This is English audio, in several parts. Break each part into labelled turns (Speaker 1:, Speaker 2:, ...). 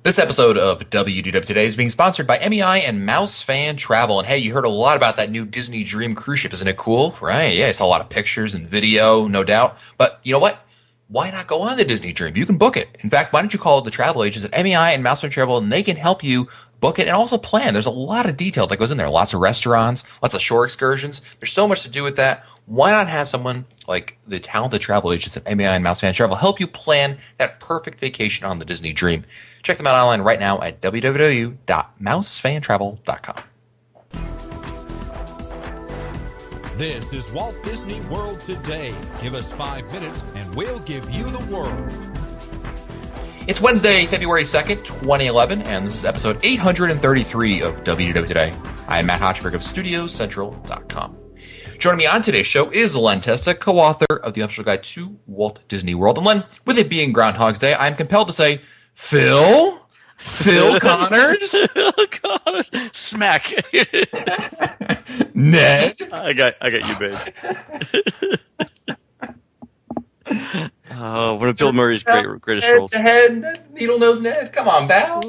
Speaker 1: This episode of WDW Today is being sponsored by MEI and Mouse Fan Travel. And hey, you heard a lot about that new Disney Dream cruise ship. Isn't it cool? Right. Yeah, I saw a lot of pictures and video, no doubt. But you know what? Why not go on the Disney Dream? You can book it. In fact, why don't you call the travel agents at MEI and Mouse Fan Travel, and they can help you book it and also plan. There's a lot of detail that goes in there. Lots of restaurants, lots of shore excursions. There's so much to do with that. Why not have someone like the talented travel agents at MEI and Mouse Fan Travel help you plan that perfect vacation on the Disney Dream? Check them out online right now at www.mousefantravel.com.
Speaker 2: This is Walt Disney World Today. Give us 5 minutes and we'll give you the world.
Speaker 1: It's Wednesday, February 2nd, 2011, and this is episode 833 of WDW Today. I am Matt Hochberg of StudioCentral.com. Joining me on today's show is Len Testa, co-author of the Official Guide to Walt Disney World. And Len, with it being Groundhog's Day, I'm compelled to say, Phil Connors?
Speaker 3: Phil Connors. Smack.
Speaker 1: Ned?
Speaker 3: I got you, babe. Oh, one of Bill Murray's greatest roles.
Speaker 1: Head, needle nose Ned. Come on, Bal.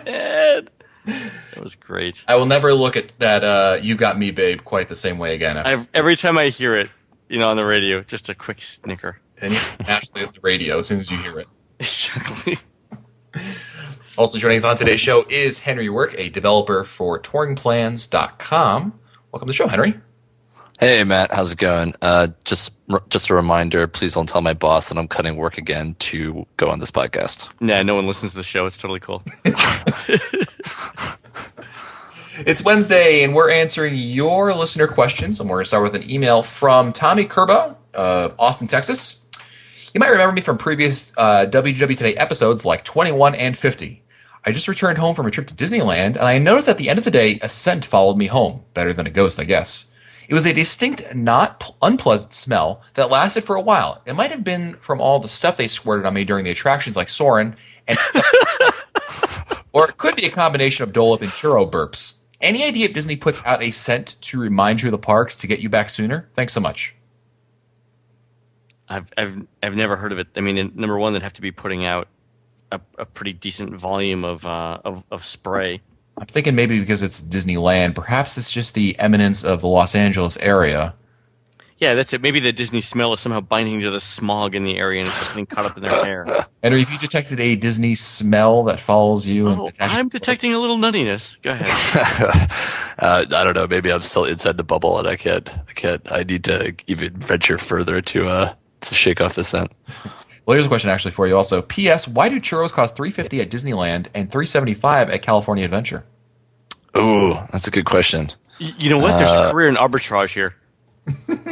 Speaker 3: Ned. That was great.
Speaker 1: I will never look at that You Got Me, Babe quite the same way again.
Speaker 3: Every time I hear it, on the radio, just a quick snicker.
Speaker 1: And you naturally at the radio as soon as you hear it.
Speaker 3: Exactly.
Speaker 1: Also joining us on today's show is Henry Work, a developer for touringplans.com. Welcome to the show, Henry.
Speaker 4: Hey, Matt. How's it going? Just a reminder, please don't tell my boss that I'm cutting work again to go on this podcast.
Speaker 3: Nah, no one listens to the show. It's totally cool.
Speaker 1: It's Wednesday, and we're answering your listener questions. And we're going to start with an email from Tommy Kerbo of Austin, Texas. You might remember me from previous WDW Today episodes like 21 and 50. I just returned home from a trip to Disneyland, and I noticed at the end of the day, a scent followed me home. Better than a ghost, I guess. It was a distinct, not unpleasant smell that lasted for a while. It might have been from all the stuff they squirted on me during the attractions like Soarin', or it could be a combination of Dole Whip and churro burps. Any idea if Disney puts out a scent to remind you of the parks to get you back sooner? Thanks so much.
Speaker 3: I've never heard of it. I mean, number one, they'd have to be putting out a pretty decent volume of spray.
Speaker 1: I'm thinking maybe because it's Disneyland, perhaps it's just the eminence of the Los Angeles area.
Speaker 3: Yeah, that's it. Maybe the Disney smell is somehow binding to the smog in the area and it's just getting caught up in their hair.
Speaker 1: Henry, if you detected a Disney smell that follows you...
Speaker 3: I'm detecting a little nuttiness. Go ahead.
Speaker 4: I don't know. Maybe I'm still inside the bubble and I need to even venture further to shake off the scent.
Speaker 1: Well, here's a question actually for you also. P.S. Why do churros cost $3.50 at Disneyland and $3.75 at California Adventure?
Speaker 4: Ooh, that's a good question.
Speaker 3: You know what? There's a career in arbitrage here.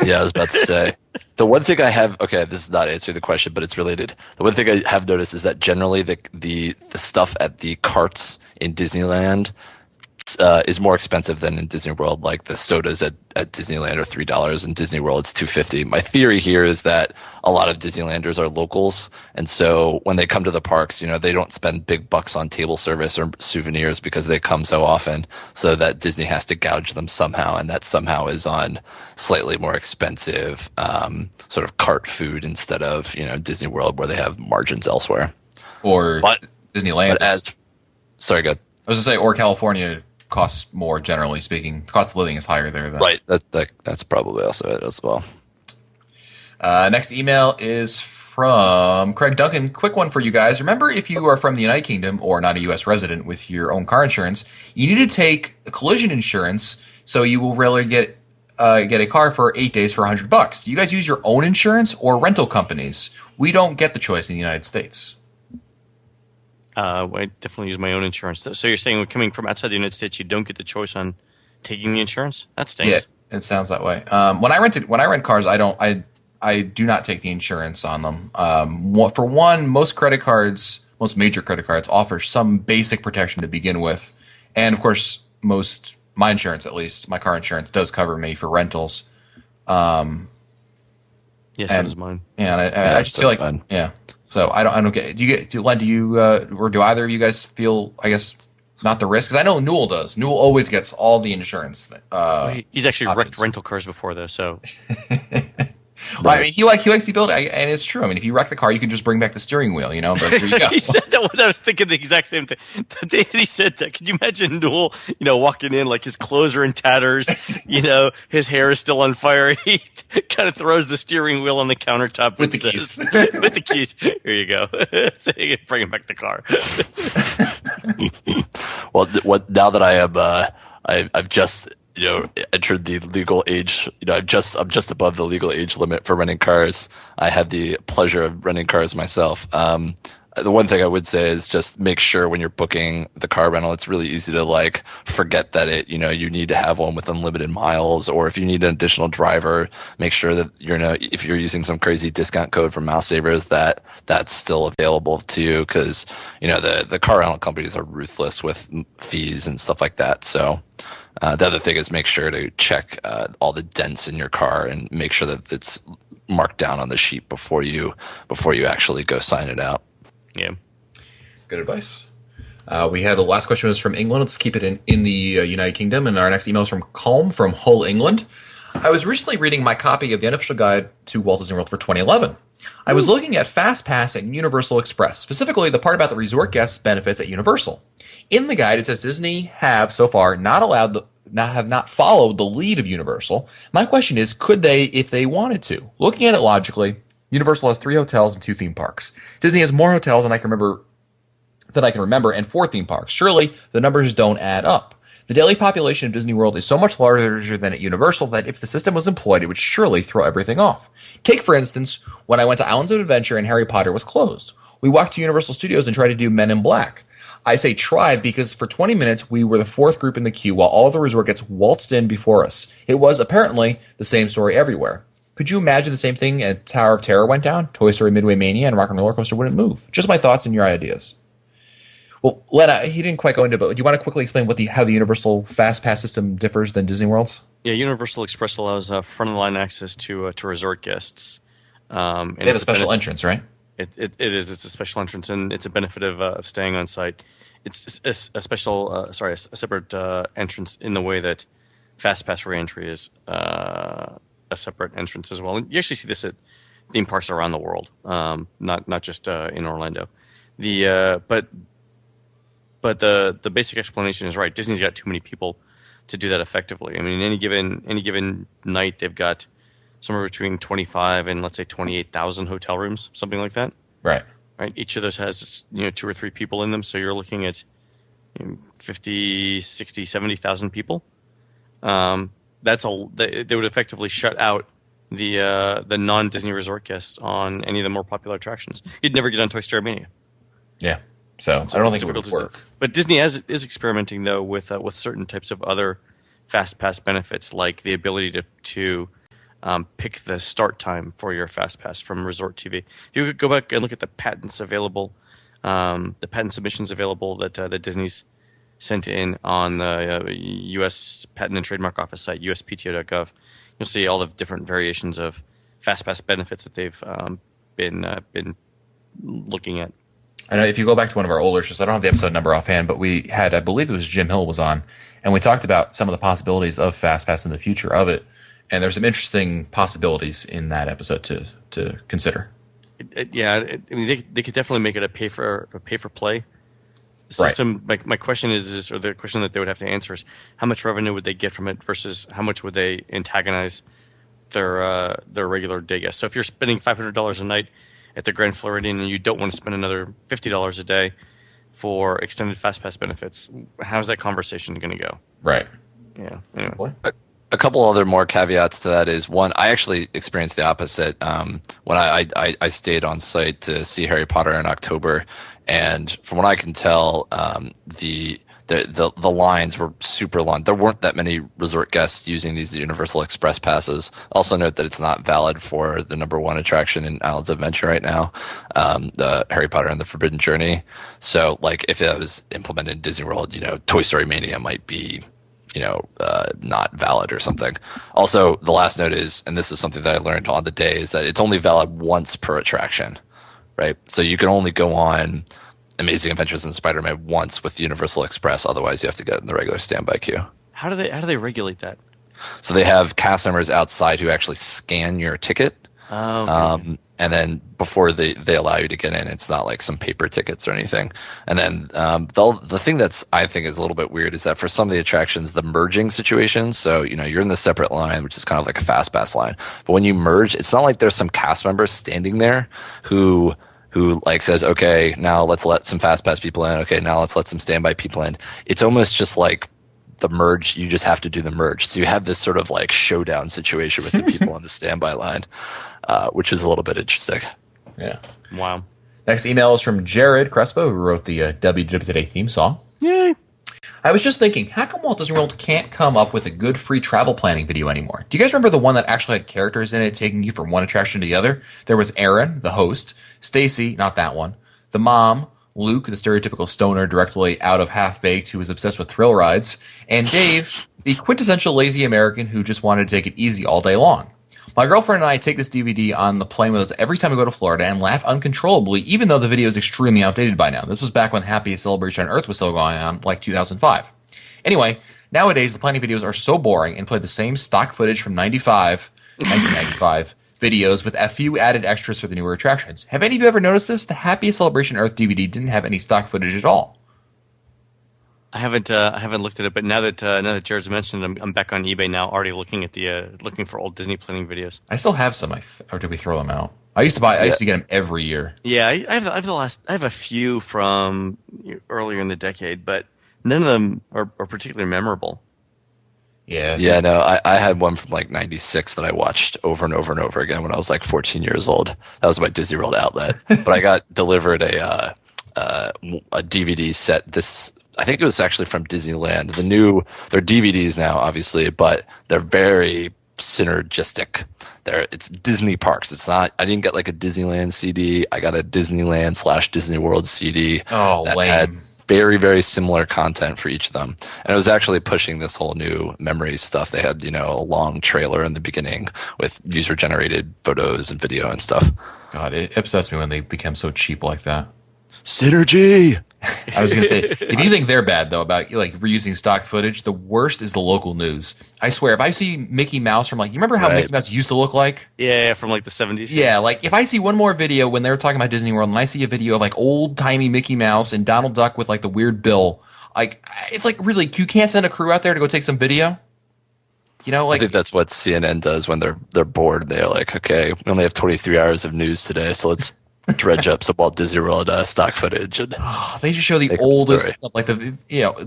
Speaker 4: Yeah, I was about to say. The one thing I have, okay, this is not answering the question, but it's related. The one thing I have noticed is that generally the stuff at the carts in Disneyland is more expensive than in Disney World. Like the sodas at Disneyland are $3, in Disney World it's $2.50. My theory here is that a lot of Disneylanders are locals, and so when they come to the parks, they don't spend big bucks on table service or souvenirs because they come so often, so that Disney has to gouge them somehow, and that somehow is on slightly more expensive sort of cart food instead of Disney World where they have margins elsewhere.
Speaker 1: Or Disneyland.
Speaker 4: Sorry, go ahead.
Speaker 1: I was going to say, or California costs more, generally speaking. The cost of living is higher there.
Speaker 4: Right. That's probably also it as well.
Speaker 1: Next email is from Craig Duncan. Quick one for you guys. Remember, if you are from the United Kingdom or not a U.S. resident with your own car insurance, you need to take a collision insurance, so you will rarely get a car for 8 days for $100. Do you guys use your own insurance or rental companies? We don't get the choice in the United States.
Speaker 3: I definitely use my own insurance. So you're saying coming from outside the United States, you don't get the choice on taking the insurance? That stinks.
Speaker 1: Yeah, it sounds that way. When I rent cars, I do not take the insurance on them. For one, most major credit cards offer some basic protection to begin with, and of course, my insurance, at least my car insurance, does cover me for rentals.
Speaker 3: Yes, that is mine.
Speaker 1: Yeah, and I just feel like
Speaker 4: fine.
Speaker 1: Yeah. So I don't get. Len? Do you or do either of you guys feel? I guess not the risk, because I know Newell does. Newell always gets all the insurance.
Speaker 3: He's actually wrecked rental cars before, though. So
Speaker 1: Well, I mean, he likes the ability, and it's true. I mean, if you wreck the car, you can just bring back the steering wheel, But there you go.
Speaker 3: He said that when I was thinking the exact same thing. The day that he said that, could you imagine Newell, walking in like his clothes are in tatters, his hair is still on fire. He kind of throws the steering wheel on the countertop
Speaker 1: With the keys.
Speaker 3: With the keys. Here you go. So you can bring back the car.
Speaker 4: Well, now that I am, I've just entered the legal age. I'm just above the legal age limit for renting cars. I had the pleasure of renting cars myself. The one thing I would say is just make sure when you're booking the car rental, it's really easy to forget that you need to have one with unlimited miles, or if you need an additional driver, make sure that if you're using some crazy discount code from Mouse Savers, that's still available to you, because the car rental companies are ruthless with fees and stuff like that. So the other thing is make sure to check all the dents in your car and make sure that it's marked down on the sheet before you actually go sign it out.
Speaker 3: Yeah.
Speaker 1: Good advice. We had the last question was from England. Let's keep it in the United Kingdom. And our next email is from Colm from Hull, England. I was recently reading my copy of the unofficial guide to Walt Disney World for 2011. I was looking at FastPass at Universal Express, specifically the part about the resort guests' benefits at Universal. In the guide, it says Disney have so far have not followed the lead of Universal. My question is, could they if they wanted to? Looking at it logically, Universal has 3 hotels and 2 theme parks. Disney has more hotels than I can remember, and 4 theme parks. Surely the numbers don't add up. The daily population of Disney World is so much larger than at Universal that if the system was employed, it would surely throw everything off. Take, for instance, when I went to Islands of Adventure and Harry Potter was closed. We walked to Universal Studios and tried to do Men in Black. I say tried because for 20 minutes we were the 4th group in the queue while all of the resort gets waltzed in before us. It was apparently the same story everywhere. Could you imagine the same thing at Tower of Terror went down? Toy Story Midway Mania and Rock and Roller Coaster wouldn't move. Just my thoughts and your ideas. Well, Len, he didn't quite go into it, but do you want to quickly explain how the Universal Fast Pass system differs than Disney World's?
Speaker 3: Yeah, Universal Express allows front-of-the-line access to resort guests.
Speaker 1: They have a special entrance, right?
Speaker 3: It is. It's a special entrance, and it's a benefit of staying on site. It's a separate entrance in the way that FastPass reentry is a separate entrance as well. And you actually see this at theme parks around the world, not just in Orlando. But the basic explanation is right. Disney's got too many people to do that effectively. I mean, any given night, they've got somewhere between 25 and let's say 28,000 hotel rooms, something like that.
Speaker 1: Right.
Speaker 3: Each of those has 2 or 3 people in them, so you're looking at 50, 60, 70,000 people. They would effectively shut out the non-Disney resort guests on any of the more popular attractions. You'd never get on Toy Story Mania.
Speaker 1: Yeah. So I don't think it would work.
Speaker 3: But Disney is experimenting though with certain types of other Fast Pass benefits, like the ability to pick the start time for your Fast Pass from Resort TV. If you could go back and look at the patents available, the patent submissions available that Disney's sent in on the U.S. Patent and Trademark Office site, uspto.gov, you'll see all the different variations of Fast Pass benefits that they've been looking at.
Speaker 1: I know if you go back to one of our older shows, I don't have the episode number offhand, but we had, I believe it was Jim Hill was on, and we talked about some of the possibilities of FastPass and the future of it. And there's some interesting possibilities in that episode to consider.
Speaker 3: I mean, they could definitely make it a pay for play system. Right. My question is, or the question that they would have to answer is, how much revenue would they get from it versus how much would they antagonize their regular day guests? So if you're spending $500 a night at the Grand Floridian and you don't want to spend another $50 a day for extended FastPass benefits, how's that conversation going to go?
Speaker 1: Right.
Speaker 3: Yeah. Anyway.
Speaker 4: A couple other more caveats to that is, one, I actually experienced the opposite when I stayed on site to see Harry Potter in October, and from what I can tell, the lines were super long. There weren't that many resort guests using these Universal Express passes. Also note that it's not valid for the number 1 attraction in Islands of Adventure right now, the Harry Potter and the Forbidden Journey. So, like, if that was implemented in Disney World, Toy Story Mania might be not valid or something. Also, the last note is, and this is something that I learned on the day, is that it's only valid once per attraction, right? So you can only go on Amazing Adventures in Spider-Man once with Universal Express. Otherwise, you have to get in the regular standby queue.
Speaker 3: How do they regulate that?
Speaker 4: So they have cast members outside who actually scan your ticket And then before they allow you to get in, it's not like some paper tickets or anything. And then the thing that's I think is a little bit weird is that for some of the attractions, the merging situation. So you're in the separate line, which is kind of like a fast pass line. But when you merge, it's not like there's some cast member standing there who like says, okay, now let's let some fast pass people in. Okay, now let's let some standby people in. It's almost just like the merge, you just have to do the merge. So you have this sort of like showdown situation with the people on the standby line, which is a little bit interesting.
Speaker 1: Yeah.
Speaker 3: Wow.
Speaker 1: Next email is from Jared Crespo, who wrote the WW Today theme song.
Speaker 3: Yay.
Speaker 1: I was just thinking, how come Walt Disney World can't come up with a good free travel planning video anymore? Do you guys remember the one that actually had characters in it taking you from one attraction to the other? There was Aaron, the host, Stacy, not that one, the mom, Luke, the stereotypical stoner directly out of Half-Baked who was obsessed with thrill rides, and Dave, the quintessential lazy American who just wanted to take it easy all day long. My girlfriend and I take this DVD on the plane with us every time we go to Florida and laugh uncontrollably, even though the video is extremely outdated by now. This was back when Happiest Celebration on Earth was still going on, like 2005. Anyway, nowadays the planning videos are so boring and play the same stock footage from 1995 videos with a few added extras for the newer attractions. Have any of you ever noticed this? The Happiest Celebration Earth DVD didn't have any stock footage at all.
Speaker 3: I haven't looked at it, but now that Jared's mentioned it, I'm back on eBay now, already looking at looking for old Disney planning videos.
Speaker 1: I still have some, or did we throw them out? I used to get them every year.
Speaker 3: Yeah, I have a few from earlier in the decade, but none of them are particularly memorable.
Speaker 1: Yeah.
Speaker 4: Yeah, no, I had one from like 96 that I watched over and over and over again when I was like 14 years old. That was my Disney World outlet. But I got delivered a DVD set. I think it was actually from Disneyland. They're DVDs now, obviously, but they're very synergistic. It's Disney parks. It's not. I didn't get like a Disneyland CD. I got a Disneyland/Disney World CD.
Speaker 1: Oh,
Speaker 4: that
Speaker 1: lame.
Speaker 4: had very, very similar content for each of them. And it was actually pushing this whole new memories stuff. They had, a long trailer in the beginning with user-generated photos and video and stuff.
Speaker 1: God, it upsets me when they become so cheap like that.
Speaker 4: Synergy!
Speaker 1: I was going to say, if you think they're bad, though, about like reusing stock footage, the worst is the local news. I swear, if I see Mickey Mouse from you remember how
Speaker 4: Right.
Speaker 1: Mickey Mouse used to look like?
Speaker 3: Yeah, from like the 70s.
Speaker 1: Yeah, like if I see one more video when they were talking about Disney World and I see a video of like old timey Mickey Mouse and Donald Duck with like the weird bill, it's like really, you can't send a crew out there to go take some video?
Speaker 4: I think that's what CNN does when they're bored. They're like, okay, we only have 23 hours of news today, so let's dredge up some Walt Disney World stock footage. And
Speaker 1: they just show the
Speaker 4: make up a
Speaker 1: oldest
Speaker 4: story.
Speaker 1: stuff, like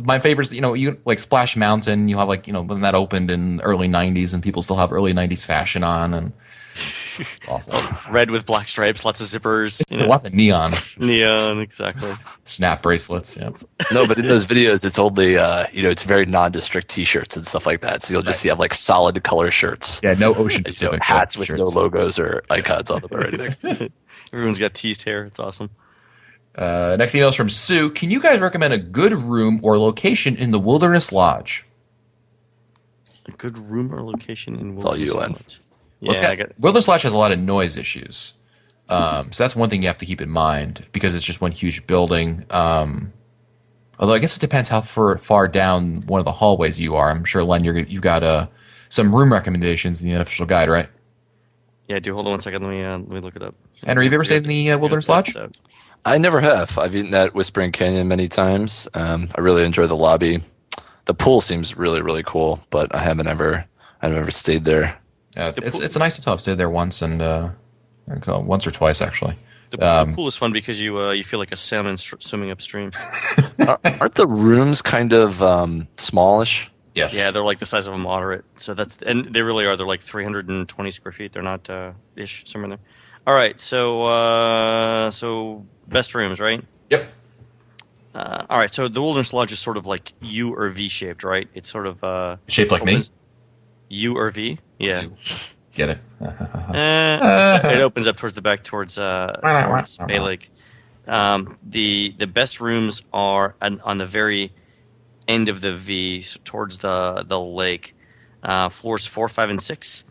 Speaker 1: my favorites, you like Splash Mountain, you have when that opened in the early 90s and people still have early 90s fashion on, and it's awful.
Speaker 3: Red with black stripes, lots of zippers,
Speaker 1: Lots of neon.
Speaker 3: neon, exactly.
Speaker 1: Snap bracelets, yeah.
Speaker 4: No, but in those videos, it's only, it's very nondescript T-shirts and stuff like that. So you'll just see like solid color shirts.
Speaker 1: Yeah, no Ocean Pacific
Speaker 4: hats with
Speaker 1: shirts.
Speaker 4: no logos or icons on them or anything.
Speaker 3: Everyone's got teased hair. It's awesome.
Speaker 1: Next email is from Sue. Can you guys recommend a good room or location in the Wilderness Lodge?
Speaker 3: A good room or location in
Speaker 4: It's all you, Len.
Speaker 3: Lodge. Yeah,
Speaker 1: Wilderness Lodge has a lot of noise issues. So that's one thing you have to keep in mind because it's just one huge building. Although I guess it depends how far down one of the hallways you are. I'm sure, Len, you've got some room recommendations in the unofficial guide, right?
Speaker 3: Yeah, do hold on one second. Let me look it up.
Speaker 1: Henry, have you ever stayed in the Wilderness Lodge?
Speaker 4: I never have. I've eaten at Whispering Canyon many times. I really enjoy the lobby. The pool seems really, really cool, but I've never stayed there.
Speaker 1: It's a nice hotel. I've stayed there once once or twice actually.
Speaker 3: The pool is fun because you feel like a salmon swimming upstream.
Speaker 4: Aren't the rooms kind of smallish?
Speaker 1: Yes.
Speaker 3: Yeah, they're like the size of a moderate. So and they really are. They're like 320 square feet. They're not ish somewhere in there. All right, so best rooms, right?
Speaker 1: Yep.
Speaker 3: All right, so the Wilderness Lodge is sort of like U or V shaped, right? It's sort of
Speaker 1: Shaped like me?
Speaker 3: U or V, yeah.
Speaker 1: Get it?
Speaker 3: It opens up towards the back, towards Bay Lake. The best rooms are on the very end of the V, towards the lake. Floors 4, 5, and 6.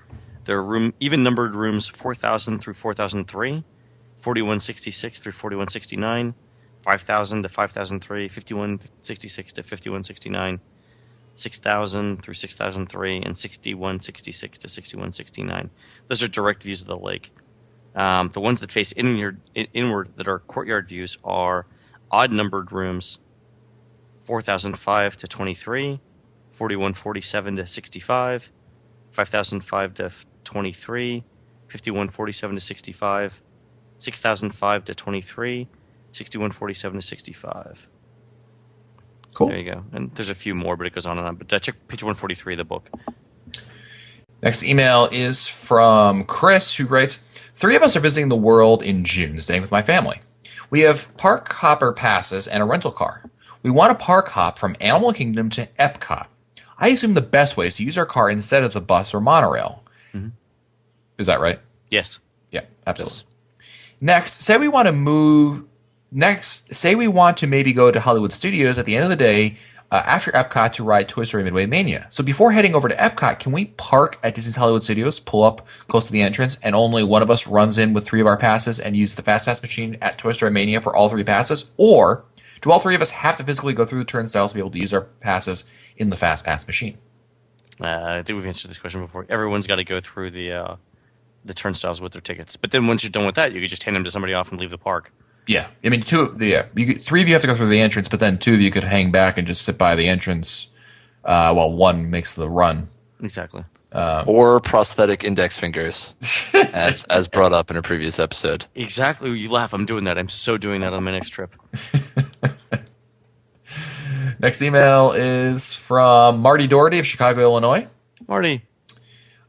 Speaker 3: There are even numbered rooms 4,000 through 4,003, 4166 through 4169, 5,000 to 5,003, 5166 to 5169, 6,000 through 6,003, and 6166 to 6169. Those are direct views of the lake. The ones that face inward that are courtyard views are odd-numbered rooms, 4005 to 23, 4147 to 65, 5005 to 23, 5147 to 65, 6005 to 23, 6147 to 65.
Speaker 1: Cool.
Speaker 3: There you go. And there's a few more, but it goes on and on. But check page 143 of the book.
Speaker 1: Next email is from Chris, who writes, 3 of us are visiting the world in June, staying with my family. We have park hopper passes and a rental car. We want to park hop from Animal Kingdom to Epcot. I assume the best way is to use our car instead of the bus or monorail. Mm-hmm. Is that right?
Speaker 3: Yes.
Speaker 1: Yeah, absolutely. Yes. Next, say we want to maybe go to Hollywood Studios at the end of the day after Epcot to ride Toy Story Midway Mania. So before heading over to Epcot, can we park at Disney's Hollywood Studios, pull up close to the entrance, and only one of us runs in with 3 of our passes and use the Fast Pass machine at Toy Story Mania for all 3 passes? Or do all 3 of us have to physically go through the turnstiles to be able to use our passes in the Fast Pass machine?
Speaker 3: I think we've answered this question before. Everyone's got to go through the turnstiles with their tickets. But then once you're done with that, you can just hand them to somebody off and leave the park.
Speaker 1: Yeah, I mean, 3 of you have to go through the entrance, but then 2 of you could hang back and just sit by the entrance while one makes the run.
Speaker 3: Exactly.
Speaker 4: Or prosthetic index fingers, as brought up in a previous episode.
Speaker 3: Exactly. You laugh. I'm doing that. I'm so doing that on my next trip.
Speaker 1: Next email is from Marty Doherty of Chicago, Illinois.
Speaker 3: Marty.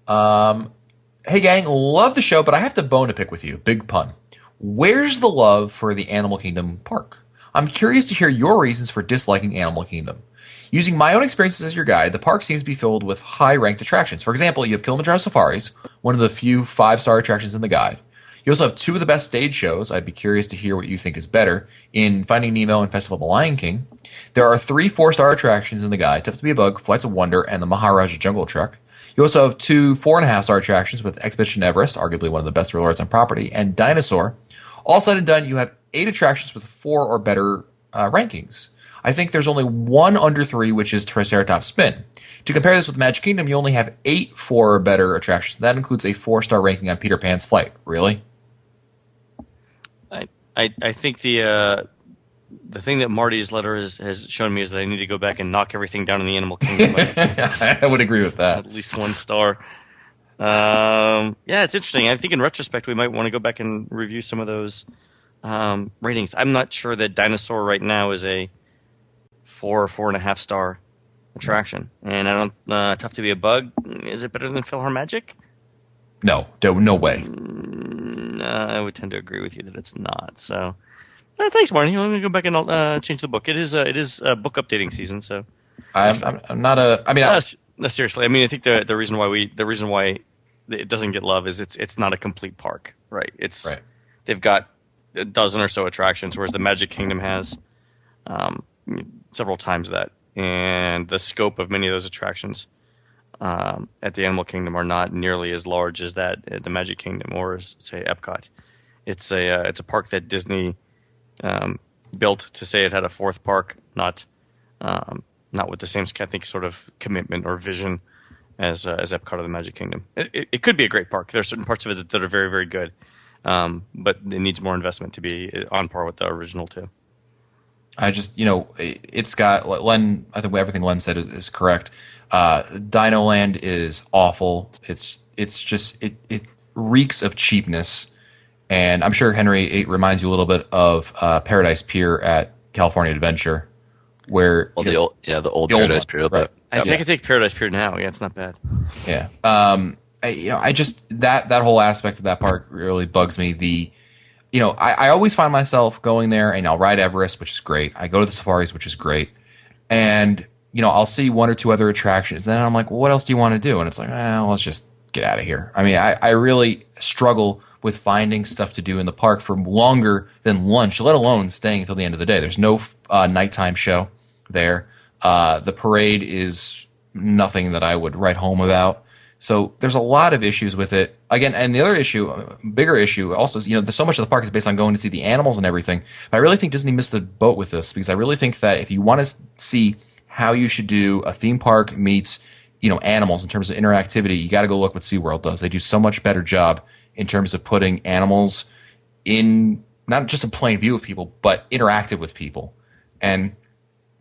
Speaker 1: Hey, gang, love the show, but I have to bone to pick with you. Big pun. Where's the love for the Animal Kingdom park? I'm curious to hear your reasons for disliking Animal Kingdom. Using my own experiences as your guide, the park seems to be filled with high-ranked attractions. For example, you have Kilimanjaro Safaris, one of the few 5-star attractions in the guide. You also have 2 of the best stage shows. I'd be curious to hear what you think is better in Finding Nemo and Festival of the Lion King. There are 3 4-star attractions in the guide, Tough to Be a Bug, Flights of Wonder, and the Maharaja Jungle Truck. You also have 2 4.5-star attractions with Expedition Everest, arguably one of the best resorts on property, and Dinosaur. All said and done, you have 8 attractions with 4 or better rankings. I think there's only 1 under 3, which is Triceratops Spin. To compare this with Magic Kingdom, you only have 8 4 or better attractions. That includes a 4-star ranking on Peter Pan's Flight. Really?
Speaker 3: I think the thing that Marty's letter has shown me is that I need to go back and knock everything down in the Animal Kingdom.
Speaker 1: I would agree with that.
Speaker 3: At least 1 star. Yeah, it's interesting. I think in retrospect we might want to go back and review some of those ratings. I'm not sure that Dinosaur right now is a 4 or 4.5 star attraction, and I don't. Tough to Be a Bug. Is it better than PhilharMagic?
Speaker 1: No way.
Speaker 3: I would tend to agree with you that it's not. So, thanks, Marty. Let me go back and change the book. It is book updating season. So,
Speaker 1: I'm not a. I mean,
Speaker 3: no, seriously. I mean, I think the reason why it doesn't get love is it's not a complete park, right?
Speaker 1: Right.
Speaker 3: They've got a dozen or so attractions, whereas the Magic Kingdom has several times that, and the scope of many of those attractions at the Animal Kingdom are not nearly as large as that at the Magic Kingdom or, say, Epcot. It's a park that Disney built to say it had a 4th park, not with the same, I think, sort of commitment or vision as Epcot or the Magic Kingdom. It could be a great park. There are certain parts of it that are very, very good, but it needs more investment to be on par with the original 2.
Speaker 1: I just, it's got Len. I think everything Len said is correct. Dino Land is awful. It's just it reeks of cheapness, and I'm sure Henry, it reminds you a little bit of Paradise Pier at California Adventure, where
Speaker 4: the old Paradise Pier.
Speaker 1: Right.
Speaker 3: I think I could take Paradise Pier now. Yeah, it's not bad.
Speaker 1: Yeah. I just that whole aspect of that park really bugs me. I always find myself going there and I'll ride Everest, which is great. I go to the safaris, which is great. And, I'll see 1 or 2 other attractions. Then I'm like, well, what else do you want to do? And it's like, let's just get out of here. I mean, I really struggle with finding stuff to do in the park for longer than lunch, let alone staying until the end of the day. There's no nighttime show there. The parade is nothing that I would write home about. So there's a lot of issues with it. Again, and the other issue, bigger issue, also is, there's so much of the park is based on going to see the animals and everything. But I really think Disney missed the boat with this, because I really think that if you want to see how you should do a theme park meets, animals in terms of interactivity, you got to go look what SeaWorld does. They do so much better job in terms of putting animals in not just in plain view of people, but interactive with people. And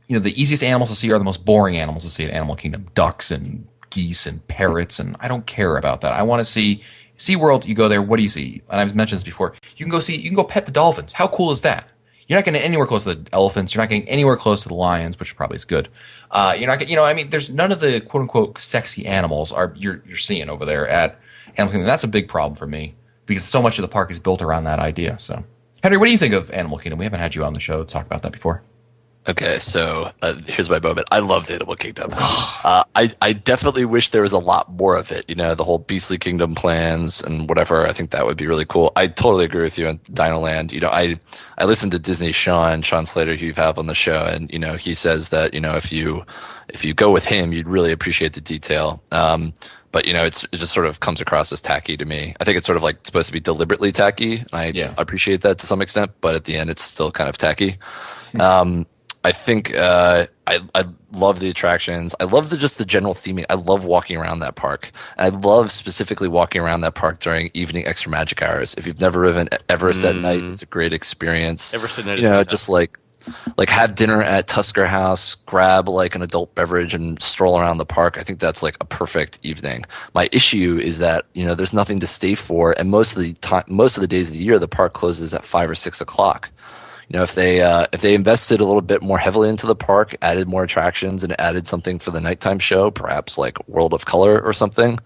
Speaker 1: the easiest animals to see are the most boring animals to see in Animal Kingdom: ducks and geese and parrots. And I don't care about that. I want to see SeaWorld. You go there, what do you see? And I've mentioned this before. You can go pet the dolphins. How cool is that? You're not getting anywhere close to the elephants. You're not getting anywhere close to the lions, which probably is good. You're not getting, there's none of the quote unquote sexy animals you're seeing over there at Animal Kingdom. That's a big problem for me because so much of the park is built around that idea. So, Henry, what do you think of Animal Kingdom? We haven't had you on the show to talk about that before.
Speaker 4: Okay, so here's my moment. I love the Animal Kingdom. I definitely wish there was a lot more of it. The whole Beastly Kingdom plans and whatever. I think that would be really cool. I totally agree with you on Dino Land. I listened to Disney Sean Slater, who you have on the show, and he says that if you go with him, you'd really appreciate the detail. But it just sort of comes across as tacky to me. I think it's sort of like supposed to be deliberately tacky. I appreciate that to some extent, but at the end, it's still kind of tacky. I think I love the attractions. I love just the general theming. I love walking around that park. And I love specifically walking around that park during evening extra magic hours. If you've never ridden Everest at night, it's a great experience.
Speaker 3: Everest at night is
Speaker 4: just like have dinner at Tusker House, grab like an adult beverage and stroll around the park. I think that's like a perfect evening. My issue is that there's nothing to stay for, and most of the days of the year the park closes at 5 or 6 o'clock. If they invested a little bit more heavily into the park, added more attractions, and added something for the nighttime show, perhaps like World of Color or something,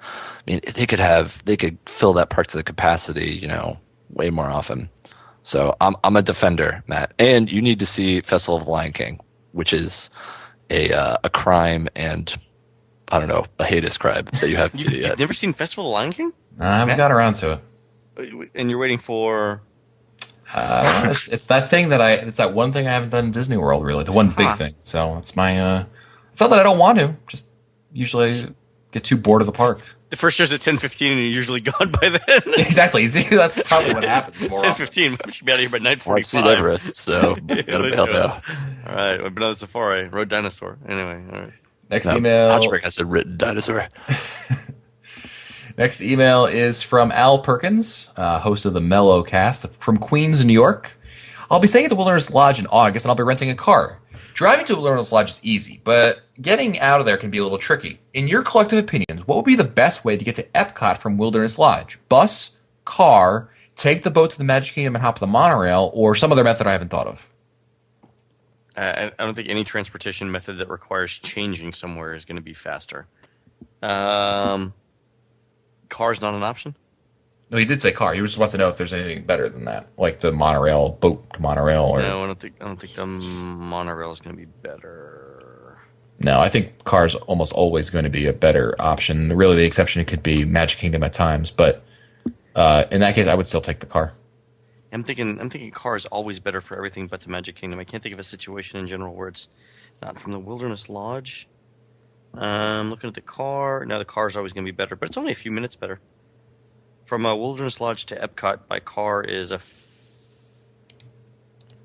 Speaker 4: they could fill that park to the capacity, way more often. So I'm a defender, Matt, and you need to see Festival of the Lion King, which is a crime and I don't know, a heinous crime that you haven't seen it yet.
Speaker 3: You've never seen Festival of the Lion King?
Speaker 1: I haven't got around to
Speaker 3: it. And you're waiting for.
Speaker 1: It's that thing it's that one thing I haven't done in Disney World, really, the one big thing. So it's my it's not that I don't want to, just usually get too bored of the park.
Speaker 3: The first show's at 10:15 and you're usually gone by then.
Speaker 1: Exactly. That's probably what happens more
Speaker 3: 10:15. I should be out of here by 9:45.
Speaker 4: I've seen Everest, so gotta bail now.
Speaker 3: All right, I've been on the safari, rode dinosaur. Anyway, all right.
Speaker 1: Next email.
Speaker 4: Patrick has a written dinosaur.
Speaker 1: Next email is from Al Perkins, host of the Mellow Cast from Queens, New York. I'll be staying at the Wilderness Lodge in August, and I'll be renting a car. Driving to the Wilderness Lodge is easy, but getting out of there can be a little tricky. In your collective opinions, what would be the best way to get to Epcot from Wilderness Lodge? Bus, car, take the boat to the Magic Kingdom and hop the monorail, or some other method I haven't thought of?
Speaker 3: I don't think any transportation method that requires changing somewhere is going to be faster. Car's not an option?
Speaker 1: No, he did say car. He just wants to know if there's anything better than that, like the monorail, boat monorail, or
Speaker 3: no. I don't think the monorail is going to be better.
Speaker 1: No, I think car's almost always going to be a better option. Really, the exception could be Magic Kingdom at times, but in that case, I would still take the car.
Speaker 3: I'm thinking car is always better for everything but the Magic Kingdom. I can't think of a situation in general where it's not from the Wilderness Lodge. Looking at the car. Now the car is always going to be better, but it's only a few minutes better. From Wilderness Lodge to Epcot by car is a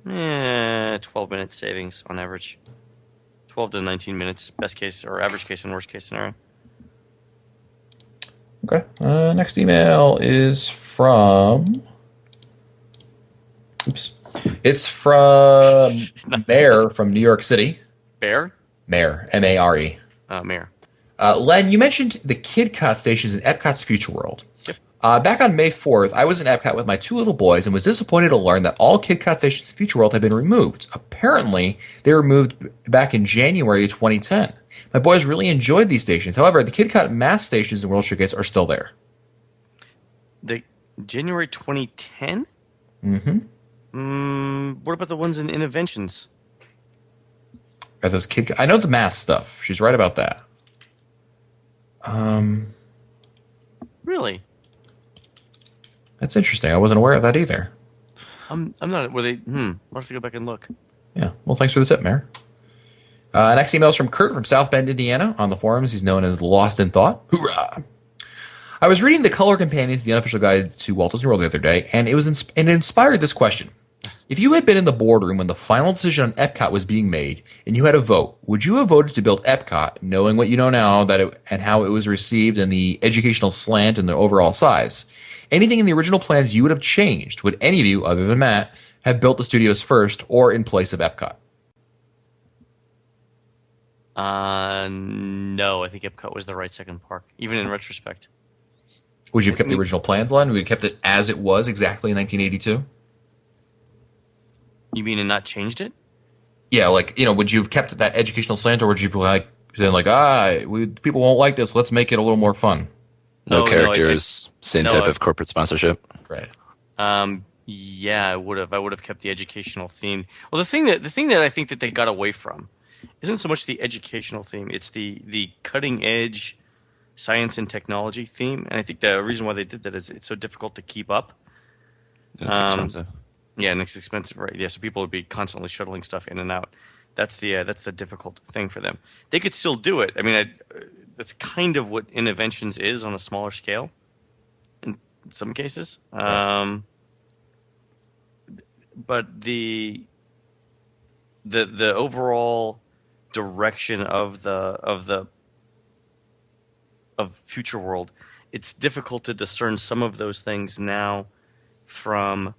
Speaker 3: 12-minute savings on average. 12 to 19 minutes, best case or average case and worst case scenario.
Speaker 1: Okay. Next email is from. Oops. It's from Mayor from New York City.
Speaker 3: Bear?
Speaker 1: Mayor. M-A-R-E.
Speaker 3: Mayor.
Speaker 1: Len, you mentioned the KidCot stations in Epcot's Future World.
Speaker 3: Yep.
Speaker 1: Back on May 4th, I was in Epcot with my two little boys and was disappointed to learn that all KidCot stations in Future World had been removed. Apparently, they were moved back in January 2010. My boys really enjoyed these stations. However, the KidCot mass stations in World Showcase are still there.
Speaker 3: The January 2010?
Speaker 1: Mm-hmm.
Speaker 3: What about the ones in Innoventions?
Speaker 1: Are those KidCot? I know the mass stuff. She's right about that.
Speaker 3: Really?
Speaker 1: That's interesting. I wasn't aware of that either.
Speaker 3: I'm not. Were they? I'll have to go back and look.
Speaker 1: Yeah. Well, thanks for the tip, Mayor. Next email is from Kurt from South Bend, Indiana. On the forums, he's known as Lost in Thought. Hoorah! I was reading the color companion to the unofficial guide to Walt Disney World the other day, and it inspired this question. If you had been in the boardroom when the final decision on Epcot was being made, and you had a vote, would you have voted to build Epcot, knowing what you know now and how it was received and the educational slant and the overall size? Anything in the original plans you would have changed? Would any of you, other than Matt, have built the studios first or in place of Epcot?
Speaker 3: No, I think Epcot was the right second park, even in retrospect.
Speaker 1: Would you have kept the original plans, Len? Would you have kept it as it was exactly in 1982?
Speaker 3: You mean and not changed it?
Speaker 1: Yeah, like, would you have kept that educational slant, or would you have people won't like this, let's make it a little more fun?
Speaker 4: No characters, same type of corporate sponsorship.
Speaker 1: Right.
Speaker 3: Yeah, I would have. I would have kept the educational theme. Well, the thing that I think that they got away from isn't so much the educational theme; it's the cutting edge science and technology theme. And I think the reason why they did that is it's so difficult to keep up.
Speaker 4: It's expensive.
Speaker 3: Yeah, and it's expensive, right? Yeah, so people would be constantly shuttling stuff in and out. That's the difficult thing for them. They could still do it. I mean, that's kind of what Innoventions is on a smaller scale, in some cases.
Speaker 1: Right.
Speaker 3: But the overall direction of Future World, it's difficult to discern some of those things now from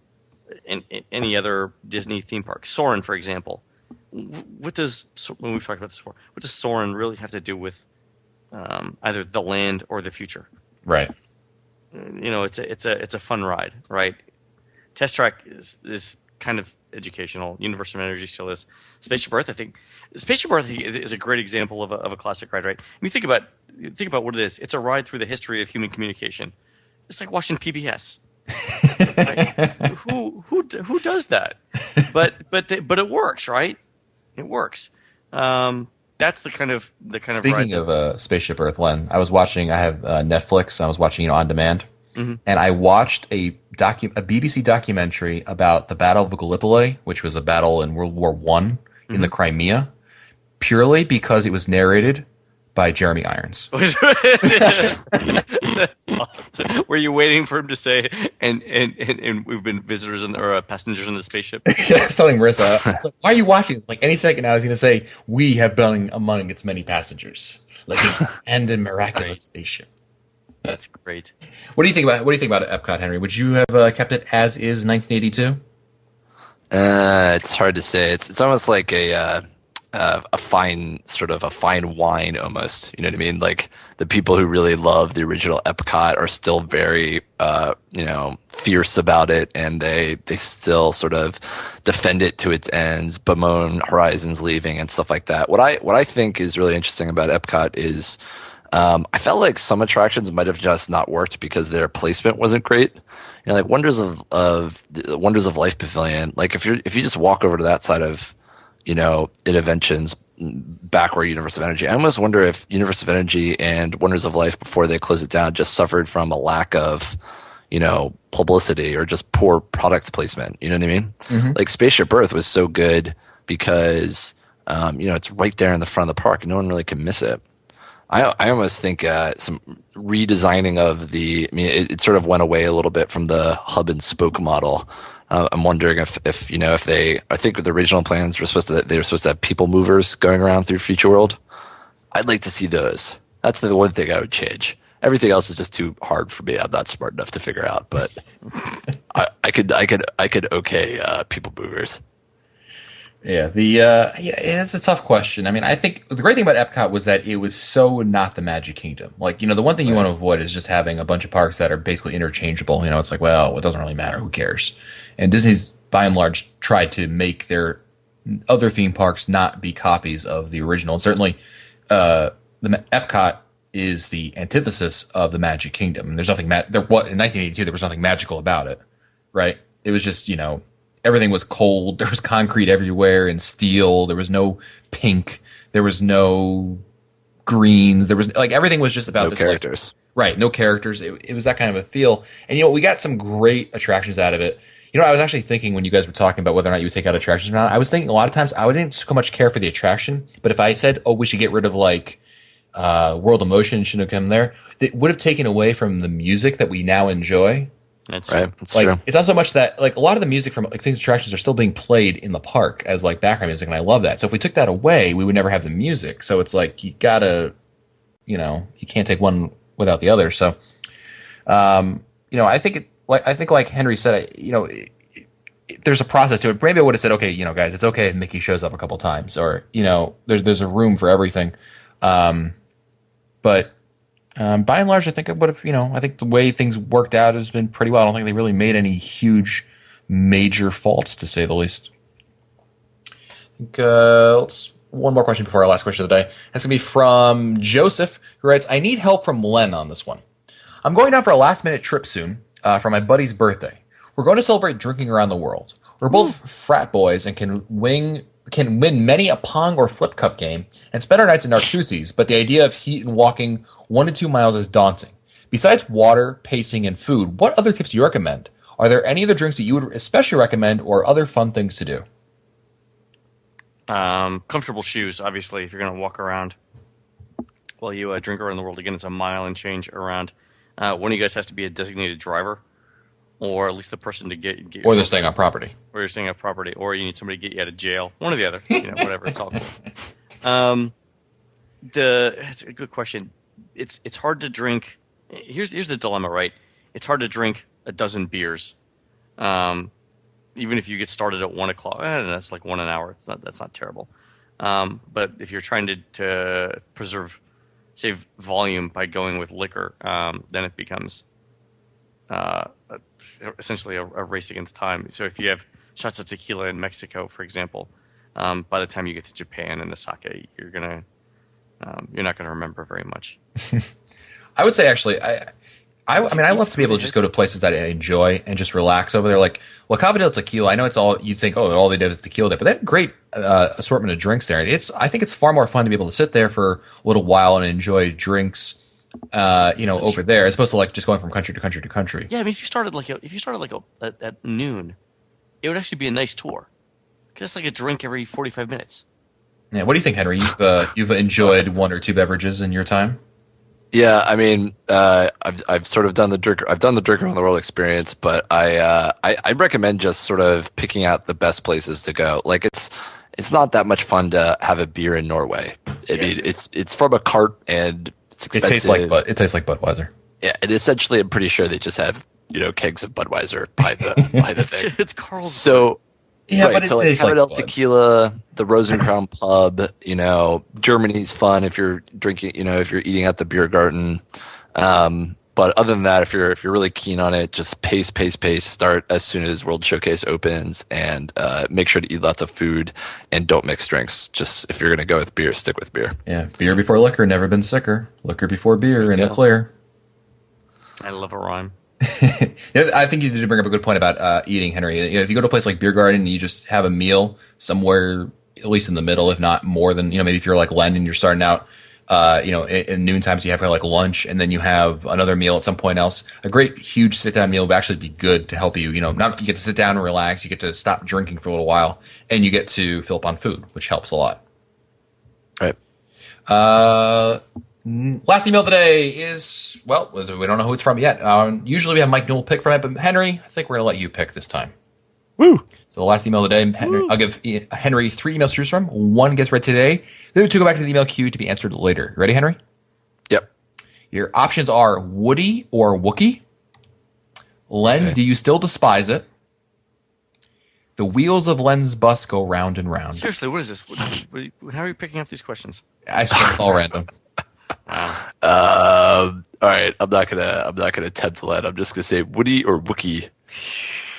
Speaker 3: in any other Disney theme park. Soarin', for example. When we've talked about this before, what does Soarin' really have to do with either the land or the future?
Speaker 1: Right.
Speaker 3: It's a fun ride, right? Test Track is kind of educational. Universe of Energy still is. Spaceship Earth, I think. Spaceship Earth is a great example of a classic ride, right? When you think about what it is. It's a ride through the history of human communication. It's like watching PBS. Right? Who does that? But it works, right? It works. That's the kind of
Speaker 1: Speaking
Speaker 3: ride
Speaker 1: of Spaceship Earth, Len, I have Netflix. I was watching on demand, and I watched a BBC documentary about the Battle of Gallipoli, which was a battle in World War I in the Crimea, purely because it was narrated by Jeremy Irons.
Speaker 3: That's awesome. Were you waiting for him to say, and we've been visitors or passengers in the spaceship?
Speaker 1: Yeah, I was telling Marissa, I was like, why are you watching this? Like, any second now, he's going to say, we have been among its many passengers, like and a miraculous spaceship.
Speaker 3: That's great.
Speaker 1: What do you think about Epcot, Henry? Would you have kept it as is 1982?
Speaker 4: It's hard to say. It's almost like a fine wine almost. You know what I mean? Like the people who really love the original Epcot are still very fierce about it, and they still sort of defend it to its ends, bemoan Horizons leaving and stuff like that. What I think is really interesting about Epcot is I felt like some attractions might have just not worked because their placement wasn't great. Like Wonders of Life Pavilion. Like if you just walk over to that side of Innoventions back where Universe of Energy. I almost wonder if Universe of Energy and Wonders of Life before they closed it down just suffered from a lack of, publicity or just poor product placement. You know what I mean? Mm-hmm. Like Spaceship Earth was so good because, it's right there in the front of the park and no one really can miss it. I almost think some redesigning of it sort of went away a little bit from the hub and spoke model. I'm wondering if I think with the original plans were supposed to have people movers going around through Future World. I'd like to see those. That's the one thing I would change. Everything else is just too hard for me. I'm not smart enough to figure out, but I could okay people movers.
Speaker 1: Yeah, it's a tough question. I mean, I think the great thing about Epcot was that it was so not the Magic Kingdom. Like, the one thing you want to avoid is just having a bunch of parks that are basically interchangeable. It's like, well, it doesn't really matter. Who cares? And Disney's, by and large, tried to make their other theme parks not be copies of the original. And certainly, the Epcot is the antithesis of the Magic Kingdom. And there's nothing in 1982. There was nothing magical about it, right? It was just everything was cold. There was concrete everywhere and steel. There was no pink. There was no greens. There was everything was just about
Speaker 4: no
Speaker 1: this
Speaker 4: characters.
Speaker 1: Right, no characters. It was that kind of a feel. And we got some great attractions out of it. I was actually thinking when you guys were talking about whether or not you would take out attractions or not, I was thinking a lot of times I wouldn't so much care for the attraction, but if I said, oh, we should get rid of World of Motion shouldn't have come there, it would have taken away from the music that we now enjoy.
Speaker 3: That's
Speaker 4: right. That's true.
Speaker 1: It's not so much that a lot of the music from these attractions are still being played in the park as background music, and I love that. So if we took that away, we would never have the music. So it's you gotta, you can't take one without the other. So, I think like Henry said, there's a process to it. Maybe I would have said, okay, guys, it's okay if Mickey shows up a couple times, or there's a room for everything. But by and large, I think I would have, I think the way things worked out has been pretty well. I don't think they really made any huge, major faults, to say the least. I think, one more question before our last question of the day. That's going to be from Joseph, who writes, I need help from Len on this one. I'm going down for a last-minute trip soon for my buddy's birthday. We're going to celebrate drinking around the world. We're both frat boys and can win many a Pong or Flip Cup game and spend our nights in Narcoossee's, but the idea of heat and walking 1 to 2 miles is daunting. Besides water, pacing, and food, what other tips do you recommend? Are there any other drinks that you would especially recommend or other fun things to do?
Speaker 3: Comfortable shoes, obviously, if you're going to walk around while you drink around the world. Again, it's a mile and change around. One of you guys has to be a designated driver, or at least the person to get
Speaker 1: or they're staying on property.
Speaker 3: Or you're staying on property, or you need somebody to get you out of jail. One or the other, whatever. It's all cool. That's a good question. It's hard to drink. Here's the dilemma, right? It's hard to drink a dozen beers. Even if you get started at 1 o'clock, that's like 1 an hour. That's not terrible. But if you're trying to save volume by going with liquor, then it becomes essentially a race against time. So if you have shots of tequila in Mexico, for example, by the time you get to Japan and the sake, you're not gonna remember very much.
Speaker 1: I would say actually, I mean, I love to be able to just go to places that I enjoy and just relax over there. Like La Cava del Tequila, I know it's all, you think, all they did is tequila day, but they have a great assortment of drinks there. I think it's far more fun to be able to sit there for a little while and enjoy drinks, over there, as opposed to like just going from country to country to country.
Speaker 3: Yeah, I mean, if you started at noon, it would actually be a nice tour. Just like a drink every 45 minutes.
Speaker 1: Yeah, what do you think, Henry? You've enjoyed 1 or 2 beverages in your time?
Speaker 4: Yeah, I mean, I've sort of done the drink around the world experience, but I recommend just sort of picking out the best places to go. Like it's not that much fun to have a beer in Norway. I mean, it's from a cart and it's expensive.
Speaker 1: It tastes like Budweiser.
Speaker 4: Yeah, and essentially, I'm pretty sure they just have kegs of Budweiser by the thing.
Speaker 3: It's Carl's.
Speaker 4: So.
Speaker 1: Yeah,
Speaker 4: right,
Speaker 1: but
Speaker 4: so like Cava del Tequila, the Rosencrown Pub, Germany's fun if you're drinking, if you're eating at the beer garden. But other than that, if you're really keen on it, just pace. Start as soon as World Showcase opens, and make sure to eat lots of food and don't mix drinks. Just if you're gonna go with beer, stick with beer.
Speaker 1: Yeah, beer before liquor, never been sicker. Liquor before beer, in the clear.
Speaker 3: I love a rhyme.
Speaker 1: I think you did bring up a good point about eating, Henry. If you go to a place like Beer Garden and you just have a meal somewhere, at least in the middle, if not more than, maybe if you're like Len and you're starting out, in noon times, you have like lunch and then you have another meal at some point else. A great, huge sit-down meal would actually be good to help you, not you get to sit down and relax, you get to stop drinking for a little while, and you get to fill up on food, which helps a lot.
Speaker 4: Right.
Speaker 1: Last email today is, we don't know who it's from yet. Usually we have Mike Newell pick from it, but Henry, I think we're going to let you pick this time.
Speaker 4: Woo!
Speaker 1: So the last email of the day, Henry, I'll give Henry 3 emails to choose from. 1 gets read today. The other 2 go back to the email queue to be answered later. You ready, Henry?
Speaker 4: Yep.
Speaker 1: Your options are Woody or Wookie. Len, do you still despise it? The wheels of Len's bus go round and round.
Speaker 3: Seriously, what is this? How are you picking up these questions?
Speaker 1: I swear it's all random.
Speaker 4: All right, I'm not gonna attempt to let. I'm just gonna say Woody or Wookie.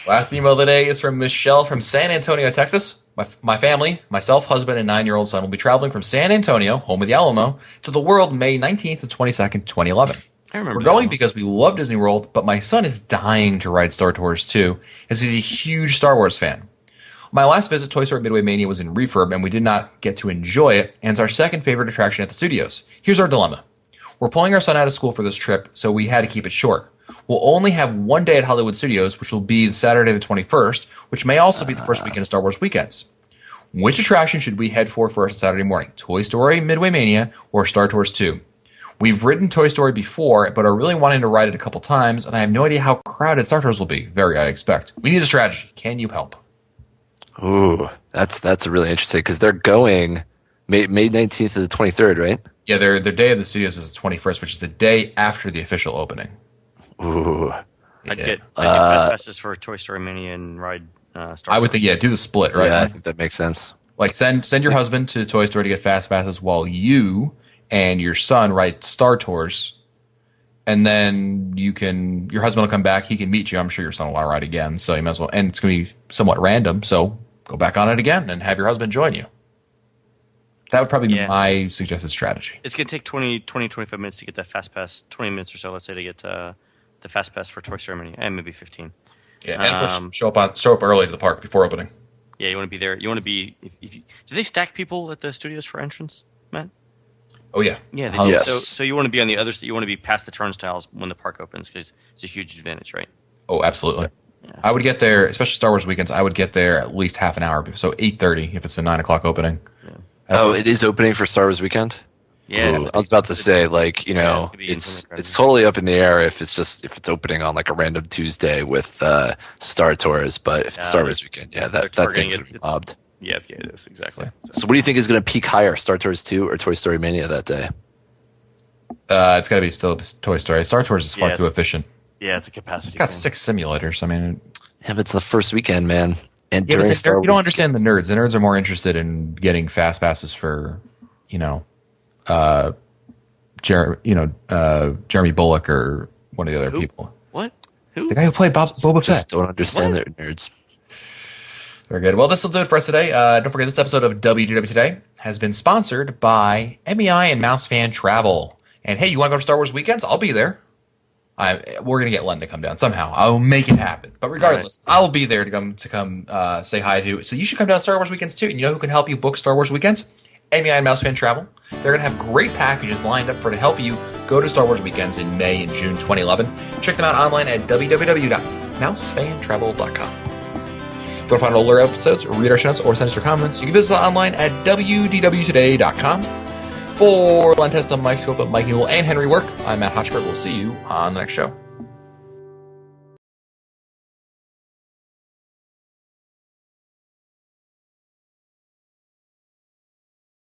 Speaker 1: Last email of the day is from Michelle from San Antonio, Texas. My family, myself, husband, and 9-year-old son will be traveling from San Antonio, home of the Alamo, to the world May 19th and 22nd, 2011.
Speaker 3: I remember.
Speaker 1: We're going because we love Disney World, but my son is dying to ride Star Tours too, as he's a huge Star Wars fan. My last visit, Toy Story Midway Mania, was in refurb, and we did not get to enjoy it, and it's our second favorite attraction at the studios. Here's our dilemma. We're pulling our son out of school for this trip, so we had to keep it short. We'll only have 1 day at Hollywood Studios, which will be Saturday the 21st, which may also be the first weekend of Star Wars weekends. Which attraction should we head for first Saturday morning? Toy Story Midway Mania or Star Tours 2? We've ridden Toy Story before, but are really wanting to ride it a couple times, and I have no idea how crowded Star Tours will be. I expect. We need a strategy. Can you help?
Speaker 4: Ooh, that's really interesting because they're going May 19th to the 23rd, right?
Speaker 1: Yeah, their day of the studios is the 21st, which is the day after the official opening.
Speaker 4: Ooh.
Speaker 3: I'd
Speaker 1: Yeah.
Speaker 3: get fast passes for Toy Story Mania and ride Star
Speaker 1: I would
Speaker 3: Wars.
Speaker 1: think, yeah, do the split, right?
Speaker 4: Yeah, I think that makes sense.
Speaker 1: Like send your husband to Toy Story to get fast passes while you and your son ride Star Tours, and then your husband will come back. He can meet you. I'm sure your son will want to ride again, so you might as well. And it's going to be somewhat random, so go back on it again and have your husband join you. That would probably be my suggested strategy.
Speaker 3: It's going to take 25 minutes to get that fast pass. 20 minutes or so, let's say, to get the fast pass for Toy Story Mania, and maybe 15.
Speaker 1: Yeah, and of course, show up early to the park before opening.
Speaker 3: Yeah, you want to be there. You want to be. If you, do they stack people at the studios for entrance, Matt?
Speaker 1: Oh yeah,
Speaker 3: Yeah, they do.
Speaker 4: Yes.
Speaker 3: So you want to be on the other. You want to be past the turnstiles when the park opens because it's a huge advantage, right?
Speaker 1: Oh, absolutely. I would get there, especially Star Wars weekends. I would get there at least half an hour, so 8:30 if it's a 9 o'clock opening.
Speaker 4: Oh, it is opening for Star Wars weekend?
Speaker 3: Yeah,
Speaker 4: Ooh, I was about to say, like,
Speaker 3: it's gonna be insanely
Speaker 4: it's
Speaker 3: crowded.
Speaker 4: totally up in the air if it's opening on like a random Tuesday with Star Tours, but if it's Star Wars weekend, yeah,
Speaker 3: they're
Speaker 4: that
Speaker 3: targeting
Speaker 4: thing's gonna be
Speaker 3: it.
Speaker 4: mobbed.
Speaker 3: Yeah, it is exactly.
Speaker 4: So what do you think is going to peak higher, Star Tours 2 or Toy Story Mania that day?
Speaker 1: It's got to be still Toy Story. Star Tours is far
Speaker 3: Yeah,
Speaker 1: too
Speaker 3: it's-
Speaker 1: efficient.
Speaker 3: Yeah, it's a capacity.
Speaker 1: It's got
Speaker 3: thing.
Speaker 1: 6 simulators. I mean,
Speaker 4: Yeah, but it's the first weekend, man. And
Speaker 1: yeah,
Speaker 4: during
Speaker 1: but
Speaker 4: Star
Speaker 1: you
Speaker 4: Wars
Speaker 1: don't understand
Speaker 4: weekends.
Speaker 1: the nerds. The nerds are more interested in getting fast passes for, Jeremy Bullock or one of the other
Speaker 3: Who?
Speaker 1: people.
Speaker 3: What? Who?
Speaker 1: The guy who played Boba Fett.
Speaker 4: Just don't understand their nerds.
Speaker 1: Very good. Well, this will do it for us today. Don't forget, this episode of WDW Today has been sponsored by MEI and Mouse Fan Travel. And hey, you want to go to Star Wars weekends? I'll be there. We're gonna get Len to come down somehow. I'll make it happen. But regardless, I'll be there to come say hi to. So you should come down to Star Wars weekends too. And you know who can help you book Star Wars weekends? MEI and Mouse Fan Travel. They're gonna have great packages lined up to help you go to Star Wars weekends in May and June 2011. Check them out online at www.mousefantravel.com. If you want to find older episodes, read our show notes, or send us your comments, you can visit us online at wdwtoday.com. For Len Testa, Mike Scope, Mike Newell, and Henry Work, I'm Matt Hotchford. We'll see you on the next show.